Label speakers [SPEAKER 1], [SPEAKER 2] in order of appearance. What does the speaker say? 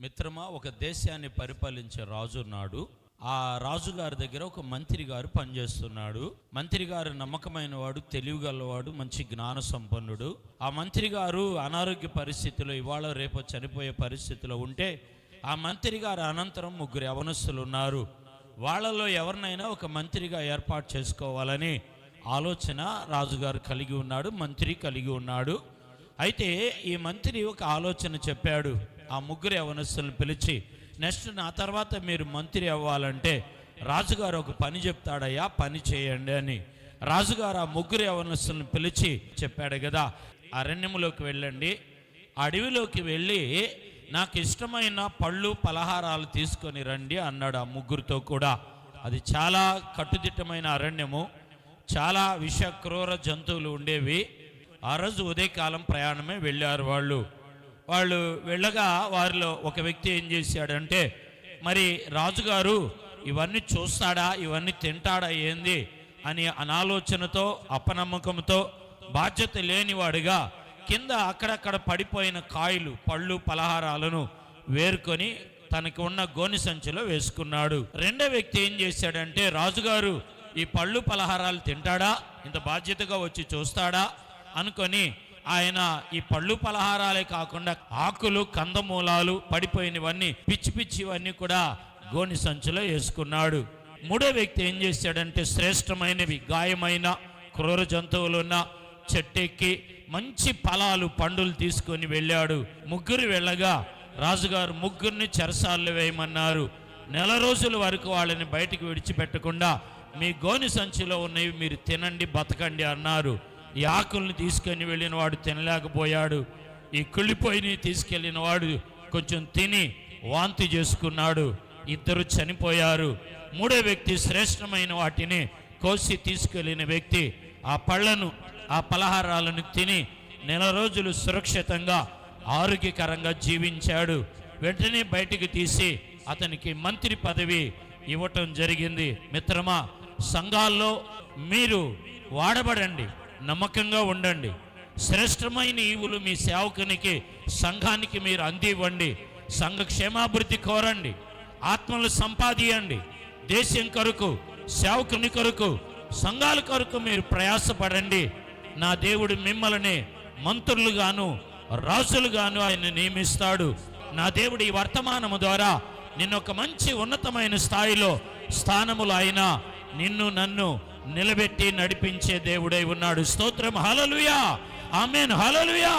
[SPEAKER 1] మిత్రమా, ఒక దేశాన్ని పరిపాలించే రాజు ఉన్నాడు. ఆ రాజుగారి దగ్గర ఒక మంత్రి గారు పనిచేస్తున్నాడు. మంత్రి గారు నమ్మకమైన వాడు, తెలివిగలవాడు, మంచి జ్ఞాన సంపన్నుడు. ఆ మంత్రి గారు అనారోగ్య పరిస్థితిలో, ఇవాళ రేపు చనిపోయే పరిస్థితిలో ఉంటే, ఆ మంత్రి గారు అనంతరం ముగ్గురు యవనస్తులు ఉన్నారు. వాళ్ళలో ఎవరినైనా ఒక మంత్రిగా ఏర్పాటు చేసుకోవాలని ఆలోచన రాజుగారు కలిగి ఉన్నాడు, మంత్రి కలిగి ఉన్నాడు. అయితే ఈ మంత్రి ఒక ఆలోచన చెప్పాడు. ఆ ముగ్గురు యవనస్తులను పిలిచి, నెక్స్ట్ నా తర్వాత మీరు మంత్రి అవ్వాలంటే రాజుగారు ఒక పని చెప్తాడయ్యా, పని చేయండి అని. రాజుగారు ఆ ముగ్గురు యవనస్తులను పిలిచి చెప్పాడు కదా, అరణ్యములోకి వెళ్ళండి, అడవిలోకి వెళ్ళి నాకు ఇష్టమైన పళ్ళు పలహారాలు తీసుకొని రండి అన్నాడు ఆ ముగ్గురితో కూడా. అది చాలా కట్టుదిట్టమైన అరణ్యము, చాలా విష క్రూర జంతువులు ఉండేవి. ఆ రోజు ఉదయకాలం ప్రయాణమే వెళ్ళారు వాళ్ళు వెళ్ళగా వారిలో ఒక వ్యక్తి ఏం చేశాడంటే, మరి రాజుగారు ఇవన్నీ చూస్తాడా, ఇవన్నీ తింటాడా ఏంది అని అనాలోచనతో, అపనమ్మకంతో, బాధ్యత లేనివాడుగా కింద అక్కడక్కడ పడిపోయిన కాయలు, పళ్ళు, పలహారాలను వేరుకొని తనకి ఉన్న గోని సంచిలో వేసుకున్నాడు. రెండో వ్యక్తి ఏం చేశాడంటే, రాజుగారు ఈ పళ్ళు పలహారాలు తింటాడా, ఇంత బాధ్యతగా వచ్చి చూస్తాడా అనుకొని ఆయన ఈ పళ్ళు పలహారాలే కాకుండా ఆకులు, కందమూలాలు, పడిపోయినవన్నీ, పిచ్చి పిచ్చివన్నీ కూడా గోని సంచిలో వేసుకున్నాడు. మూడో వ్యక్తి ఏం చేశాడంటే, శ్రేష్టమైనవి, గాయమైన క్రూర జంతువులున్న చెట్టెక్కి మంచి ఫలాలు, పండులు తీసుకొని వెళ్ళాడు. ముగ్గురు వెళ్ళగా రాజుగారు ముగ్గురిని చెరసాల్లో వేయమన్నారు. నెల రోజుల వరకు వాళ్ళని బయటికి విడిచిపెట్టకుండా మీ గోని సంచిలో ఉన్నవి మీరు తినండి, బతకండి అన్నారు. ఈ ఆకుల్ని తీసుకొని వెళ్ళిన వాడు తినలేకపోయాడు. ఈ కుళ్ళిపోయిని తీసుకెళ్ళిన వాడు కొంచెం తిని వాంతి చేసుకున్నాడు. ఇద్దరు చనిపోయారు. మూడో వ్యక్తి శ్రేష్టమైన వాటిని కోసి తీసుకెళ్ళిన వ్యక్తి ఆ పళ్ళను, ఆ పలహారాలను తిని నెల రోజులు సురక్షితంగా, ఆరోగ్యకరంగా జీవించాడు. వెంటనే బయటికి తీసి అతనికి మంత్రి పదవి ఇవ్వటం జరిగింది. మిత్రమా, సంఘాల్లో మీరు వాడబడండి, నమ్మకంగా ఉండండి. శ్రేష్టమైన ఈవులు మీ సేవకునికి, సంఘానికి మీరు అందివ్వండి. సంఘ క్షేమాభివృద్ధి కోరండి, ఆత్మలు సంపాదించండి. దేశం కొరకు, సేవకుని కొరకు, సంఘాల కొరకు మీరు ప్రయాసపడండి. నా దేవుడు మిమ్మల్ని మంత్రులుగాను, రాజులుగాను ఆయన నియమిస్తాడు. నా దేవుడు ఈ వర్తమానము ద్వారా నిన్ను ఒక మంచి ఉన్నతమైన స్థాయిలో, స్థానములు ఆయన నిన్ను నన్ను నిలబెట్టి నడిపించే దేవుడై ఉన్నాడు. స్తోత్రం, హల్లెలూయా, ఆమేన్, హల్లెలూయా.